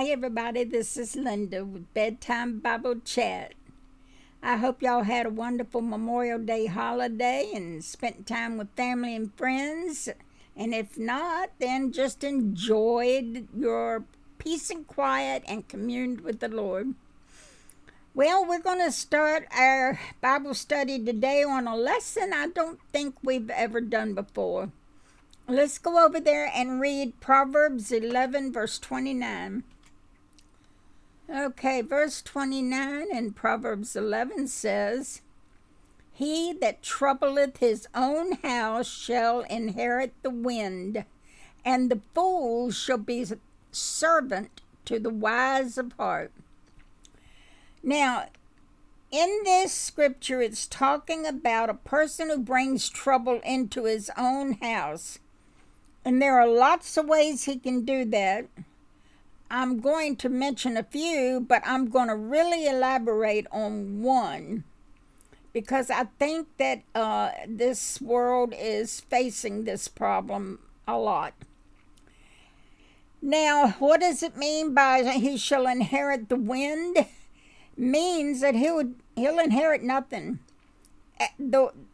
Hey everybody, this is Linda with Bedtime Bible Chat. I hope y'all had a wonderful Memorial Day holiday and spent time with family and friends. And if not, then just enjoyed your peace and quiet and communed with the Lord. Well, we're going to start our Bible study today on a lesson I don't think we've ever done before. Let's go over there and read Proverbs 11, verse 29. Okay, verse 29 in Proverbs 11 says, "He that troubleth his own house shall inherit the wind, and the fool shall be servant to the wise of heart." Now, in this scripture, it's talking about a person who brings trouble into his own house. And there are lots of ways he can do that. I'm going to mention a few, but I'm going to really elaborate on one because I think that this world is facing this problem a lot. Now, what does it mean by he shall inherit the wind? Means that he'll inherit nothing.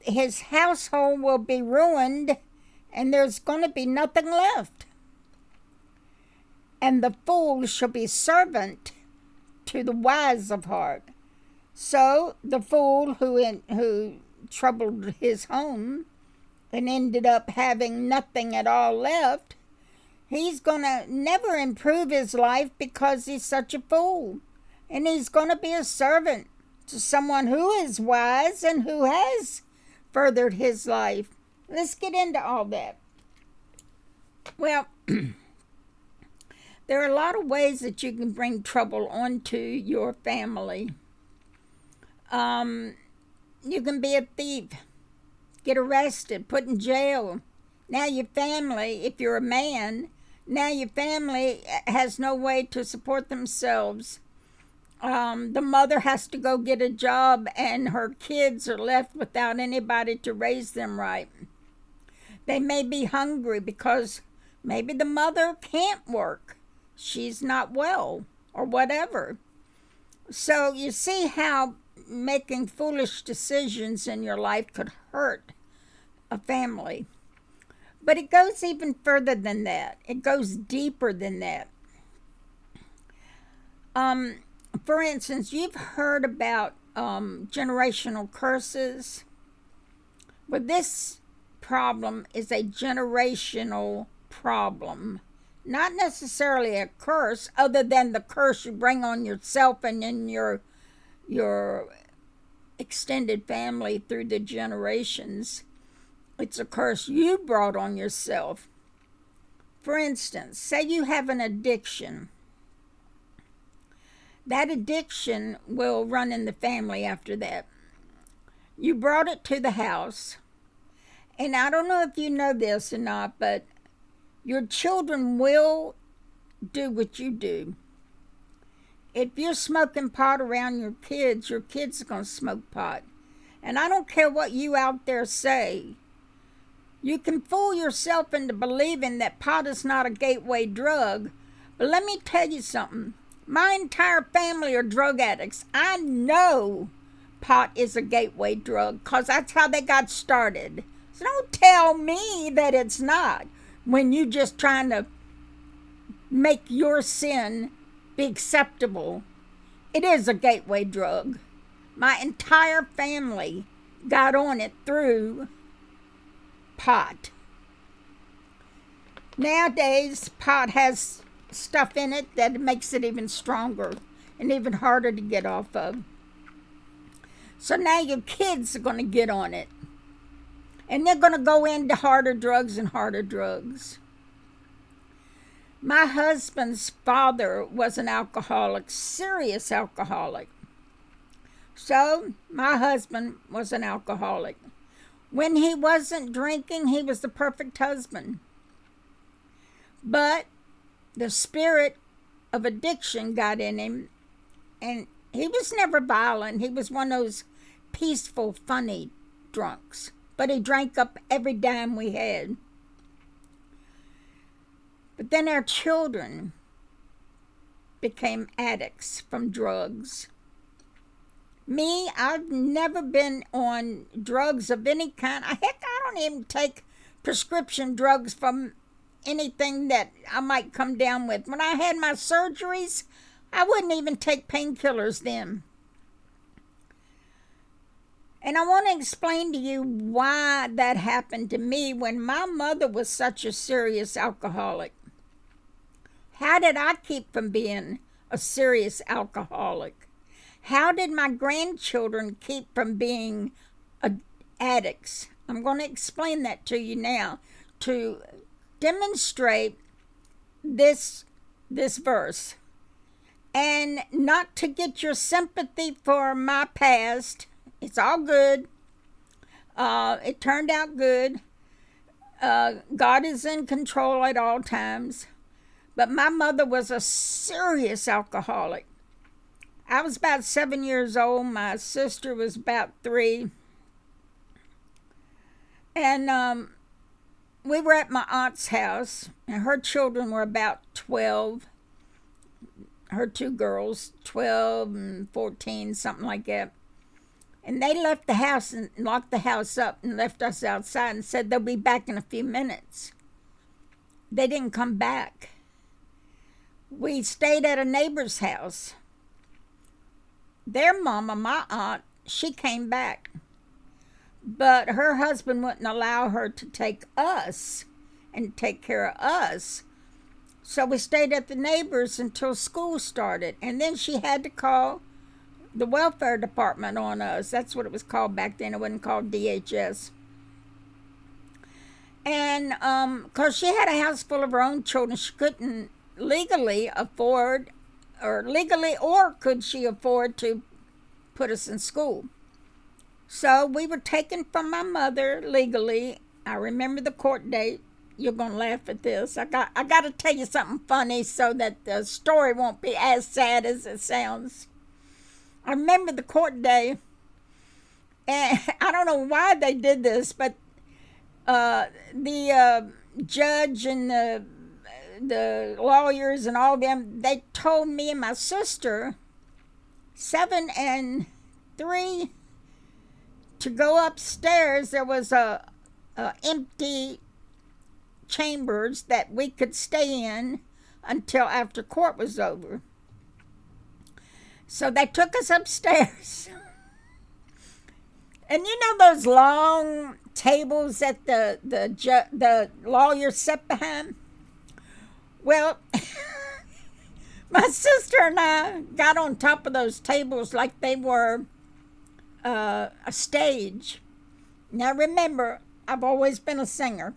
His household will be ruined, and there's going to be nothing left. And the fool shall be servant to the wise of heart. So the fool who troubled his home and ended up having nothing at all left, he's going to never improve his life because he's such a fool. And he's going to be a servant to someone who is wise and who has furthered his life. Let's get into all that. Well, there are a lot of ways that you can bring trouble onto your family. You can be a thief, get arrested, put in jail. Now your family, if you're a man, now your family has no way to support themselves. The mother has to go get a job and her kids are left without anybody to raise them right. They may be hungry because maybe the mother can't work. She's not well or whatever. So you see how making foolish decisions in your life could hurt a family. But it goes even further than that. It goes deeper than that. For instance, you've heard about generational curses. Well, this problem is a generational problem. Not necessarily a curse, other than the curse you bring on yourself and in your extended family through the generations. It's a curse you brought on yourself. For instance, say you have an addiction. That addiction will run in the family after that. You brought it to the house. And I don't know if you know this or not, but your children will do what you do. If you're smoking pot around your kids are going to smoke pot. And I don't care what you out there say. You can fool yourself into believing that pot is not a gateway drug. But let me tell you something. My entire family are drug addicts. I know pot is a gateway drug because that's how they got started. So don't tell me that it's not when you just trying to make your sin be acceptable. It is a gateway drug. My entire family got on it through pot. Nowadays, pot has stuff in it that makes it even stronger and even harder to get off of. So now your kids are going to get on it. And they're going to go into harder drugs and harder drugs. My husband's father was an alcoholic, serious alcoholic. So my husband was an alcoholic. When he wasn't drinking, he was the perfect husband. But the spirit of addiction got in him, and he was never violent. He was one of those peaceful, funny drunks. But he drank up every dime we had. But then our children became addicts from drugs. Me, I've never been on drugs of any kind. Heck, I don't even take prescription drugs from anything that I might come down with. When I had my surgeries, I wouldn't even take painkillers then. And I want to explain to you why that happened to me when my mother was such a serious alcoholic. How did I keep from being a serious alcoholic? How did my grandchildren keep from being addicts? I'm going to explain that to you now to demonstrate this verse. And not to get your sympathy for my past. It's all good. It turned out good. God is in control at all times. But my mother was a serious alcoholic. I was about 7 years old. My sister was about 3. And we were at my aunt's house, and her children were about 12. Her 2 girls, 12 and 14, something like that. And they left the house and locked the house up and left us outside and said they'll be back in a few minutes. They didn't come back. We stayed at a neighbor's house. Their mama, my aunt, she came back. But her husband wouldn't allow her to take us and take care of us. So we stayed at the neighbors until school started. And then she had to call the welfare department on us. That's what it was called back then. It wasn't called DHS. And because she had a house full of her own children, she couldn't legally afford, or could she afford to put us in school. So we were taken from my mother legally. I remember the court date. You're going to laugh at this. I got to tell you something funny so that the story won't be as sad as it sounds. I remember the court day, and I don't know why they did this, but the judge and the lawyers and all of them, they told me and my sister, 7 and 3, to go upstairs. There was a empty chambers that we could stay in until after court was over. So they took us upstairs. And you know those long tables that the lawyers sat behind? Well, my sister and I got on top of those tables like they were a stage. Now remember, I've always been a singer.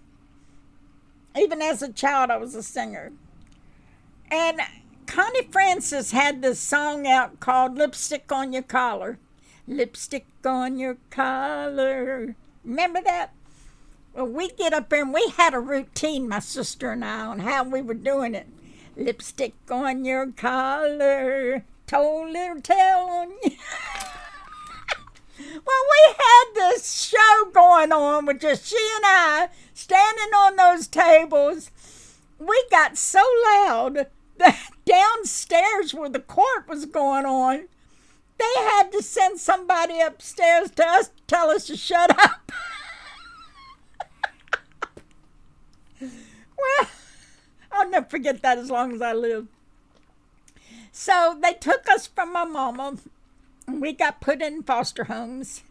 Even as a child, I was a singer. And Connie Francis had this song out called Lipstick on Your Collar. Lipstick on your collar. Remember that? Well, we get up there and we had a routine, my sister and I, on how we were doing it. Lipstick on your collar. Told little tale on you. Well, we had this show going on with just she and I standing on those tables. We got so loud that downstairs where the court was going on, they had to send somebody upstairs to us to tell us to shut up. Well, I'll never forget that as long as I live. So they took us from my mama. We got put in foster homes.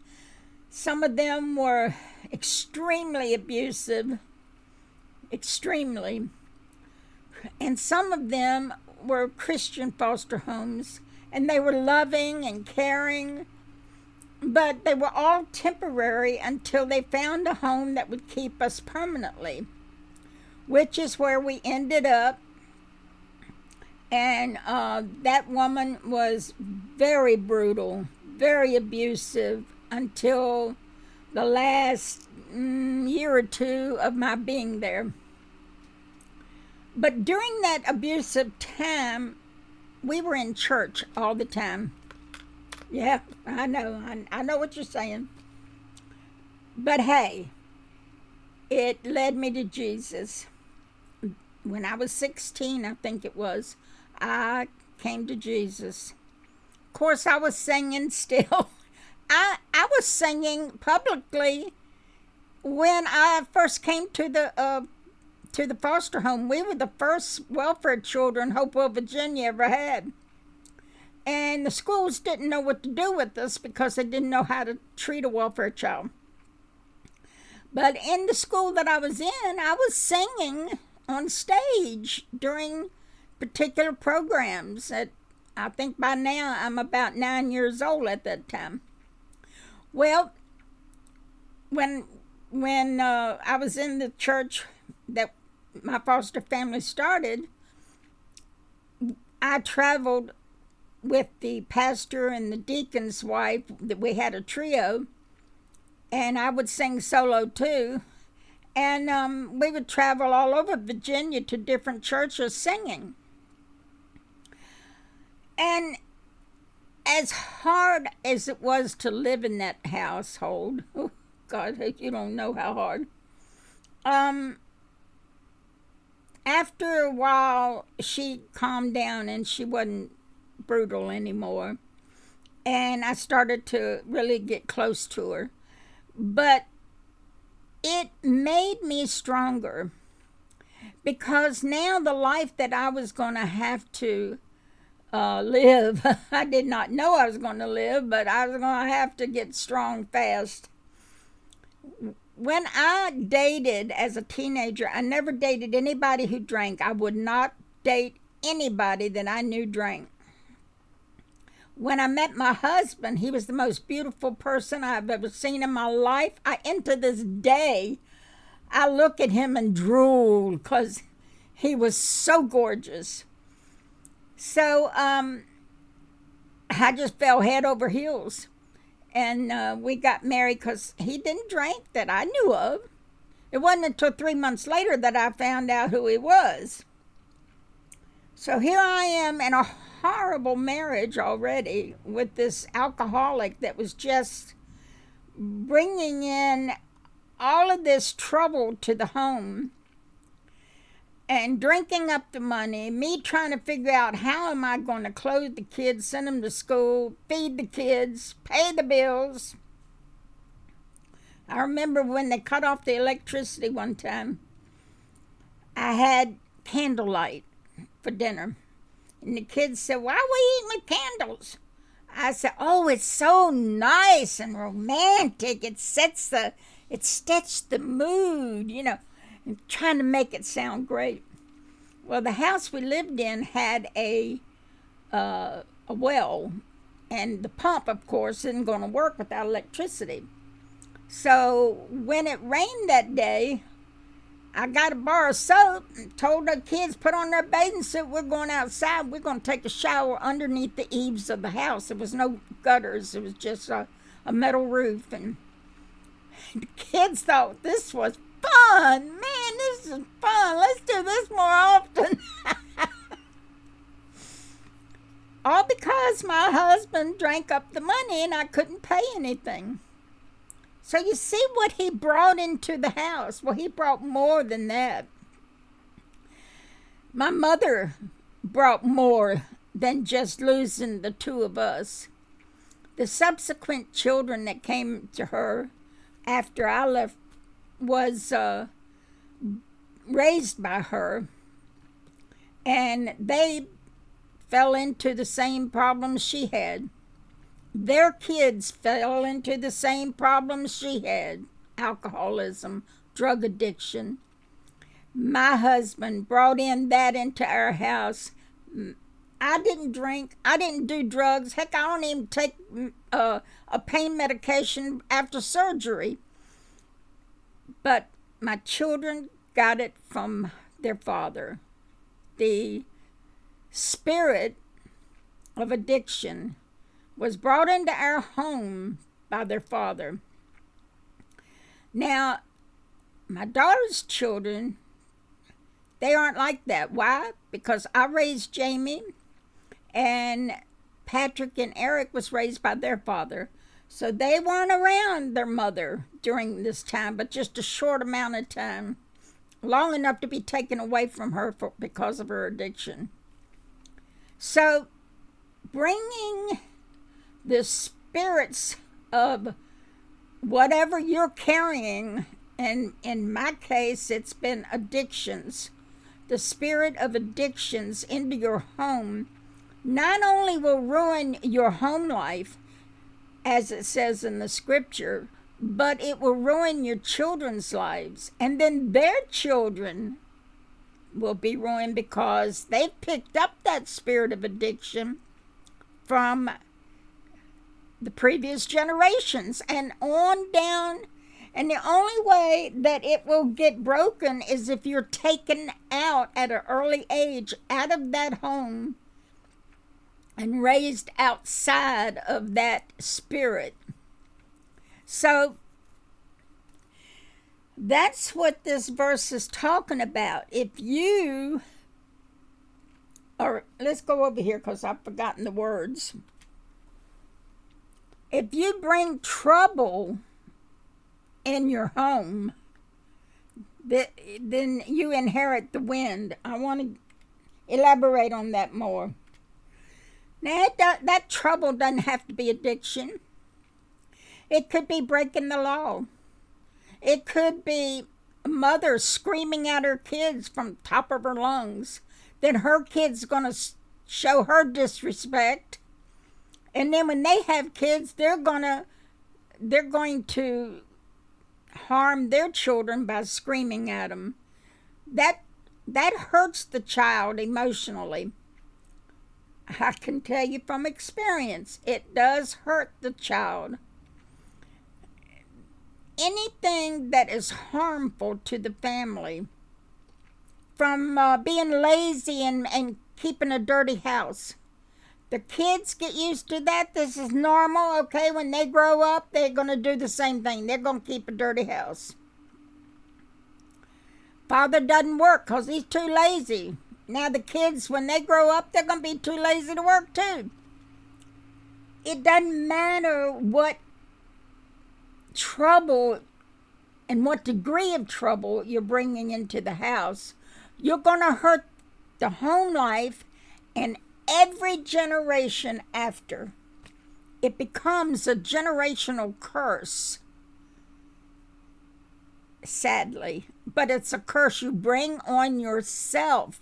Some of them were extremely abusive. Extremely. And some of them were Christian foster homes. And they were loving and caring. But they were all temporary until they found a home that would keep us permanently. Which is where we ended up. And that woman was very brutal, very abusive until the last year or 2 of my being there. But during that abusive time, we were in church all the time. Yeah, I know what you're saying. But hey, it led me to Jesus. When I was 16, I think it was, I came to Jesus. Of course, I was singing still. I was singing publicly when I first came to the foster home. We were the first welfare children Hopewell, Virginia ever had. And the schools didn't know what to do with us because they didn't know how to treat a welfare child. But in the school that I was in, I was singing on stage during particular programs. I think by now I'm about 9 years old at that time. Well, when I was in the church that my foster family started, I traveled with the pastor and the deacon's wife. That we had a trio, and I would sing solo too. And we would travel all over Virginia to different churches singing. And as hard as it was to live in that household, oh God, you don't know how hard. After a while, she calmed down and she wasn't brutal anymore. And I started to really get close to her. But it made me stronger, because now the life that I was going to have to live, I did not know I was going to live, but I was going to have to get strong fast. When I dated as a teenager, I never dated anybody who drank. I would not date anybody that I knew drank. When I met my husband, he was the most beautiful person I've ever seen in my life. To this day, I look at him and drool because he was so gorgeous. So I just fell head over heels. And we got married because he didn't drink that I knew of. It wasn't until 3 months later that I found out who he was. So here I am in a horrible marriage already with this alcoholic that was just bringing in all of this trouble to the home and drinking up the money, me trying to figure out how am I going to clothe the kids, send them to school, feed the kids, pay the bills. I remember when they cut off the electricity one time, I had candlelight for dinner. And the kids said, "Why are we eating with candles?" I said, "Oh, it's so nice and romantic. It sets the mood, and trying to make it sound great." Well, the house we lived in had a well, and the pump, of course, isn't going to work without electricity. So when it rained that day, I got a bar of soap and told the kids, put on their bathing suit. We're going outside. We're going to take a shower underneath the eaves of the house. There was no gutters. It was just a metal roof. And the kids thought this was fun. Man, this is fun. Let's do this more often. All because my husband drank up the money and I couldn't pay anything. So you see what he brought into the house. Well, he brought more than that. My mother brought more than just losing the two of us. The subsequent children that came to her after I left was raised by her. And they fell into the same problems she had. Their kids fell into the same problems she had: alcoholism, drug addiction. My husband brought that into our house. I didn't drink. I didn't do drugs. Heck, I don't even take a pain medication after surgery. But my children got it from their father. The spirit of addiction was brought into our home by their father. Now, my daughter's children, they aren't like that. Why? Because I raised Jamie, and Patrick and Eric was raised by their father. So they weren't around their mother during this time, but just a short amount of time, long enough to be taken away from her because of her addiction. So bringing the spirits of whatever you're carrying, and in my case, it's been addictions, the spirit of addictions into your home, not only will ruin your home life, as it says in the scripture, but it will ruin your children's lives. And then their children will be ruined because they've picked up that spirit of addiction from the previous generations and on down. And the only way that it will get broken is if you're taken out at an early age out of that home and raised outside of that spirit. So that's what this verse is talking about. If you, or let's go over here because I've forgotten the words. If you bring trouble in your home, then you inherit the wind. I want to elaborate on that more. Now, that trouble doesn't have to be addiction. It could be breaking the law. It could be a mother screaming at her kids from the top of her lungs. Then her kid's going to show her disrespect. And then when they have kids, they're going to harm their children by screaming at them. That hurts the child emotionally. I can tell you from experience, it does hurt the child. Anything that is harmful to the family, from being lazy and keeping a dirty house. The kids get used to that. This is normal, okay? When they grow up, they're going to do the same thing. They're going to keep a dirty house. Father doesn't work because he's too lazy. Now the kids, when they grow up, they're going to be too lazy to work too. It doesn't matter what trouble and what degree of trouble you're bringing into the house. You're going to hurt the home life and every generation after. It becomes a generational curse, sadly. But it's a curse you bring on yourself.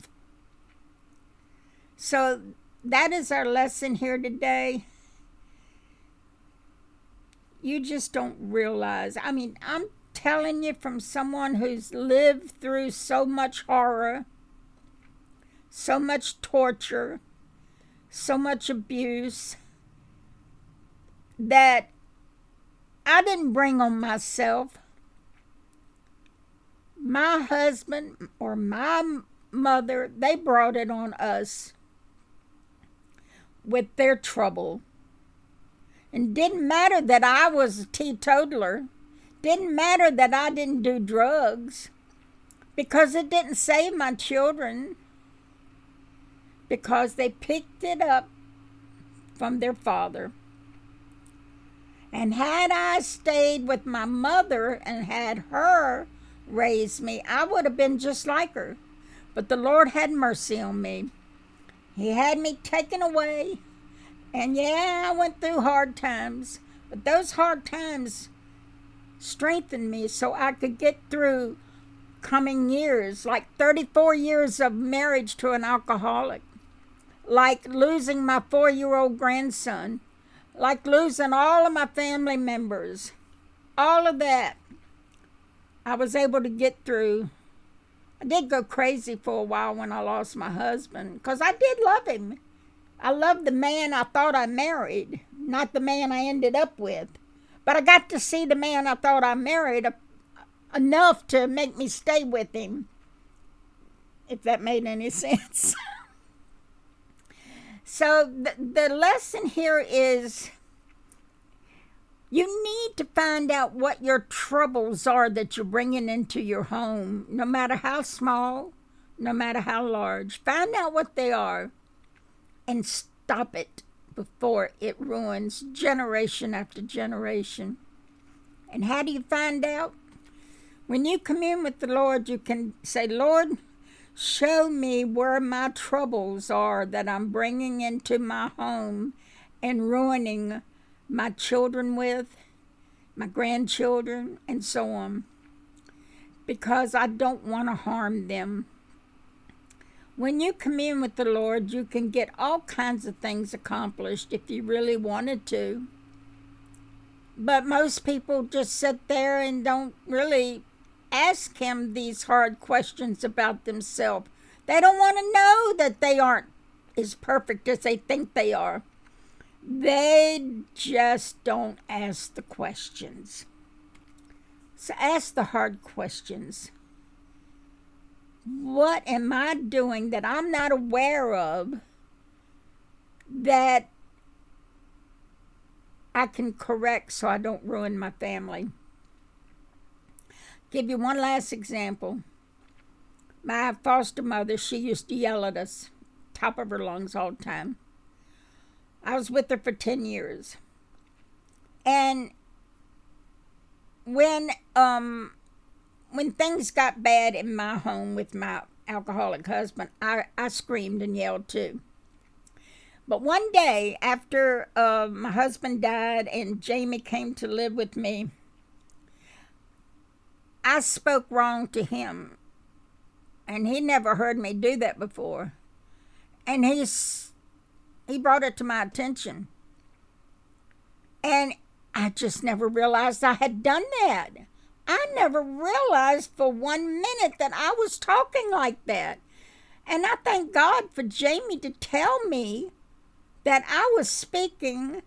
So that is our lesson here today. You just don't realize. I mean, I'm telling you from someone who's lived through so much horror, so much torture, so much abuse, that I didn't bring on myself. My husband or my mother, they brought it on us with their trouble. And didn't matter that I was a teetotaler. Didn't matter that I didn't do drugs, because it didn't save my children, because they picked it up from their father. And had I stayed with my mother and had her raise me, I would have been just like her. But the Lord had mercy on me. He had me taken away. And yeah, I went through hard times. But those hard times strengthened me so I could get through coming years, like 34 years of marriage to an alcoholic, like losing my 4-year-old grandson, like losing all of my family members. All of that I was able to get through. I did go crazy for a while when I lost my husband, because I did love him. I loved the man I thought I married, not the man I ended up with. But I got to see the man I thought I married enough to make me stay with him, if that made any sense. So the lesson here is, you need to find out what your troubles are that you're bringing into your home, no matter how small, no matter how large. Find out what they are and stop it before it ruins generation after generation. And how do you find out? When you commune with the Lord, you can say, Lord, Show me where my troubles are that I'm bringing into my home and ruining my children with, my grandchildren, and so on, because I don't want to harm them. When you commune with the Lord, you can get all kinds of things accomplished if you really wanted to. But most people just sit there and don't really ask Him these hard questions about themselves. They don't want to know that they aren't as perfect as they think they are. They just don't ask the questions. So ask the hard questions. What am I doing that I'm not aware of that I can correct so I don't ruin my family? Give you one last example. My foster mother, she used to yell at us, top of her lungs all the time. I was with her for 10 years. And when things got bad in my home with my alcoholic husband, I screamed and yelled too. But one day after my husband died and Jamie came to live with me, I spoke wrong to him, and he never heard me do that before. And he brought it to my attention. And I just never realized I had done that. I never realized for 1 minute that I was talking like that. And I thank God for Jamie to tell me that I was speaking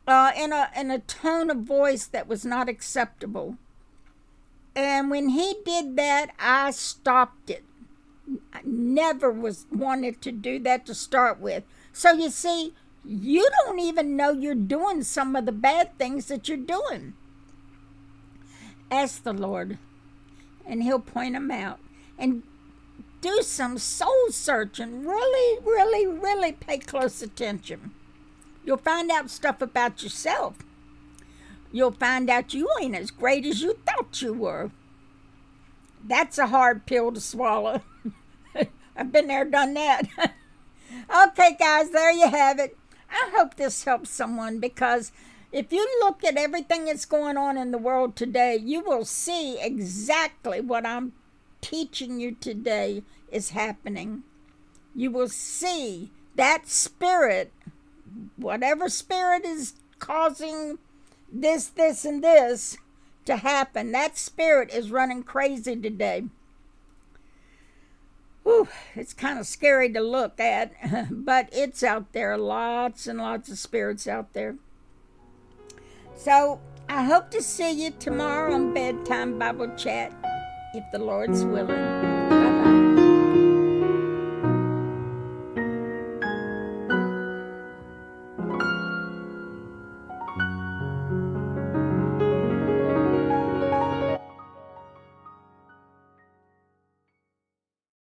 in a tone of voice that was not acceptable. And when he did that, I stopped it. I never wanted to do that to start with. So you see, you don't even know you're doing some of the bad things that you're doing. Ask the Lord, and He'll point them out. And do some soul searching. Really, really, really pay close attention. You'll find out stuff about yourself. You'll find out you ain't as great as you thought you were. That's a hard pill to swallow. I've been there, done that. Okay, guys, there you have it. I hope this helps someone, because if you look at everything that's going on in the world today, you will see exactly what I'm teaching you today is happening. You will see that spirit, whatever spirit is causing this, and this to happen, that spirit is running crazy today. Whew, it's kind of scary to look at, but it's out there. Lots and lots of spirits out there. So I hope to see you tomorrow on Bedtime Bible Chat, if the Lord's willing.